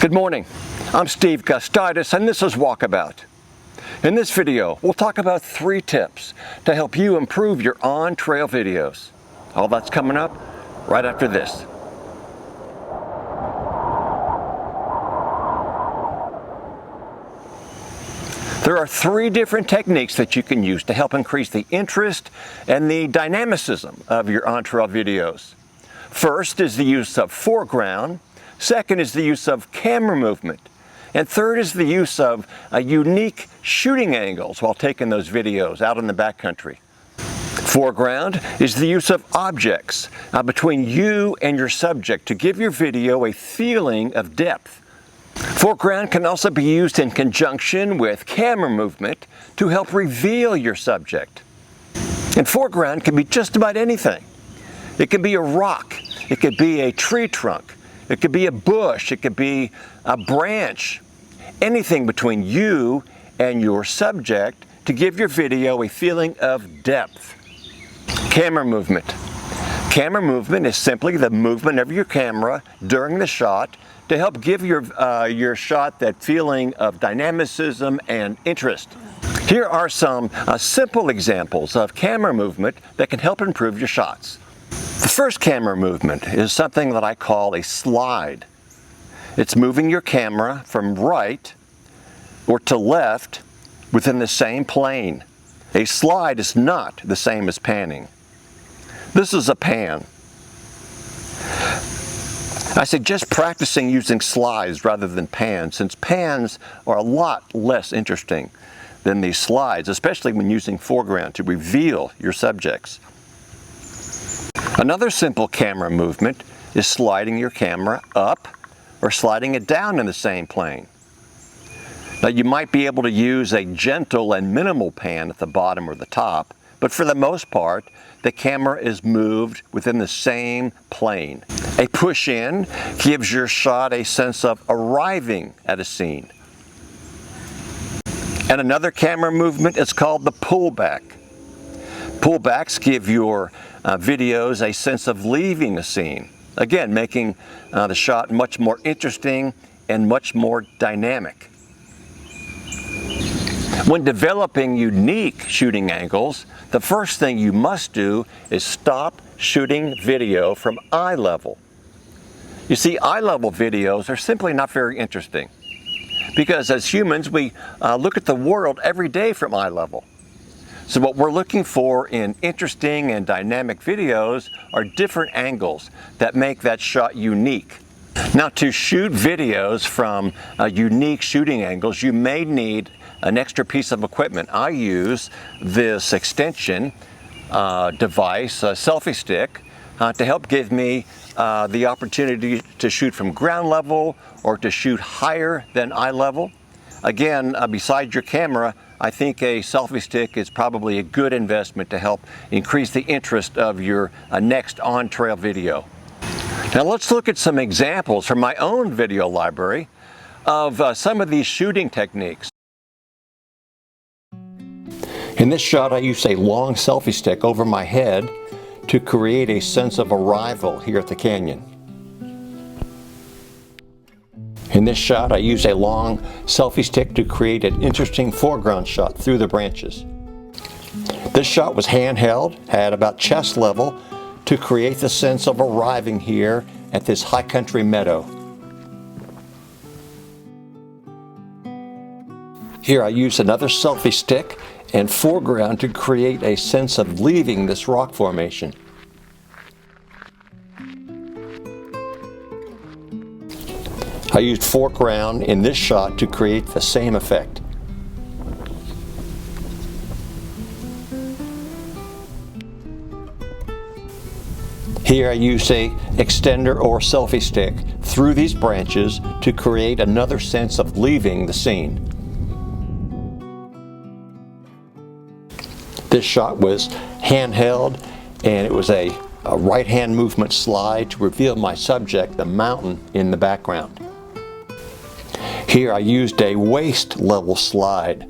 Good morning, I'm Steve Gustitis and this is Walkabout. In this video, we'll talk about 3 tips to help you improve your on-trail videos. All that's coming up right after this. There are 3 different techniques that you can use to help increase the interest and the dynamicism of your on-trail videos. First is the use of foreground. Second is the use of camera movement. And third is the use of unique shooting angles while taking those videos out in the backcountry. Foreground is the use of objects between you and your subject to give your video a feeling of depth. Foreground can also be used in conjunction with camera movement to help reveal your subject. And foreground can be just about anything. It can be a rock, it could be a tree trunk, it could be a bush, it could be a branch, anything between you and your subject to give your video a feeling of depth. Camera movement. Camera movement is simply the movement of your camera during the shot to help give your shot that feeling of dynamicism and interest. Here are some simple examples of camera movement that can help improve your shots. The first camera movement is something that I call a slide. It's moving your camera from right or to left within the same plane. A slide is not the same as panning. This is a pan. I suggest practicing using slides rather than pans, since pans are a lot less interesting than these slides, especially when using foreground to reveal your subjects. Another simple camera movement is sliding your camera up or sliding it down in the same plane. Now you might be able to use a gentle and minimal pan at the bottom or the top, but for the most part, the camera is moved within the same plane. A push in gives your shot a sense of arriving at a scene. And another camera movement is called the pullback. Pullbacks give your videos a sense of leaving a scene. Again, making the shot much more interesting and much more dynamic. When developing unique shooting angles, the first thing you must do is stop shooting video from eye level. You see, eye level videos are simply not very interesting because as humans, we look at the world every day from eye level. So what we're looking for in interesting and dynamic videos are different angles that make that shot unique. Now, to shoot videos from unique shooting angles, you may need an extra piece of equipment. I use this extension device, a selfie stick, to help give me the opportunity to shoot from ground level or to shoot higher than eye level. Again, besides your camera, I think a selfie stick is probably a good investment to help increase the interest of your next on-trail video. Now let's look at some examples from my own video library of some of these shooting techniques. In this shot, I used a long selfie stick over my head to create a sense of arrival here at the canyon. In this shot, I used a long selfie stick to create an interesting foreground shot through the branches. This shot was handheld, at about chest level, to create the sense of arriving here at this high country meadow. Here I used another selfie stick and foreground to create a sense of leaving this rock formation. I used foreground in this shot to create the same effect. Here I used a extender or selfie stick through these branches to create another sense of leaving the scene. This shot was handheld and it was a right hand movement slide to reveal my subject, the mountain, in the background. Here I used a waist level slide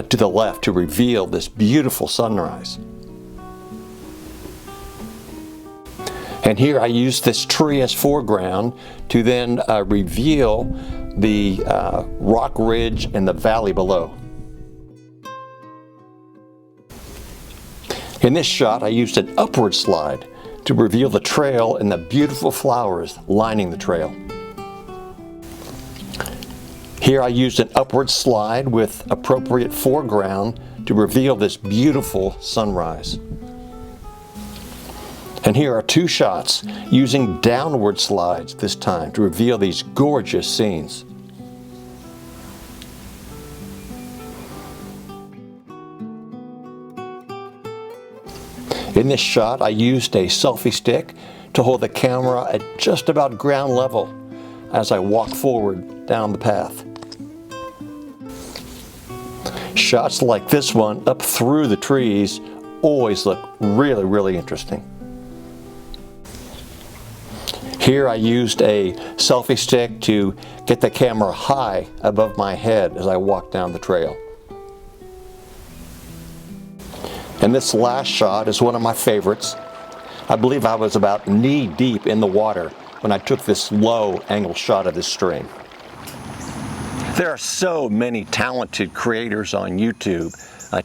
to the left to reveal this beautiful sunrise. And here I used this tree as foreground to then reveal the rock ridge and the valley below. In this shot, I used an upward slide to reveal the trail and the beautiful flowers lining the trail. Here I used an upward slide with appropriate foreground to reveal this beautiful sunrise. And here are two shots using downward slides this time to reveal these gorgeous scenes. In this shot, I used a selfie stick to hold the camera at just about ground level as I walk forward down the path. Shots like this one up through the trees always look really, really interesting. Here I used a selfie stick to get the camera high above my head as I walk down the trail. And this last shot is one of my favorites. I believe I was about knee deep in the water when I took this low angle shot of this stream. There are so many talented creators on YouTube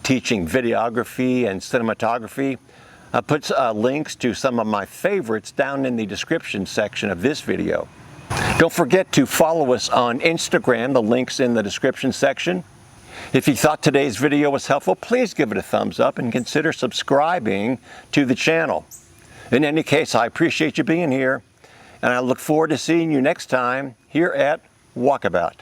teaching videography and cinematography. I put links to some of my favorites down in the description section of this video. Don't forget to follow us on Instagram, the link's in the description section. If you thought today's video was helpful, please give it a thumbs up and consider subscribing to the channel. In any case, I appreciate you being here, and I look forward to seeing you next time here at Walkabout.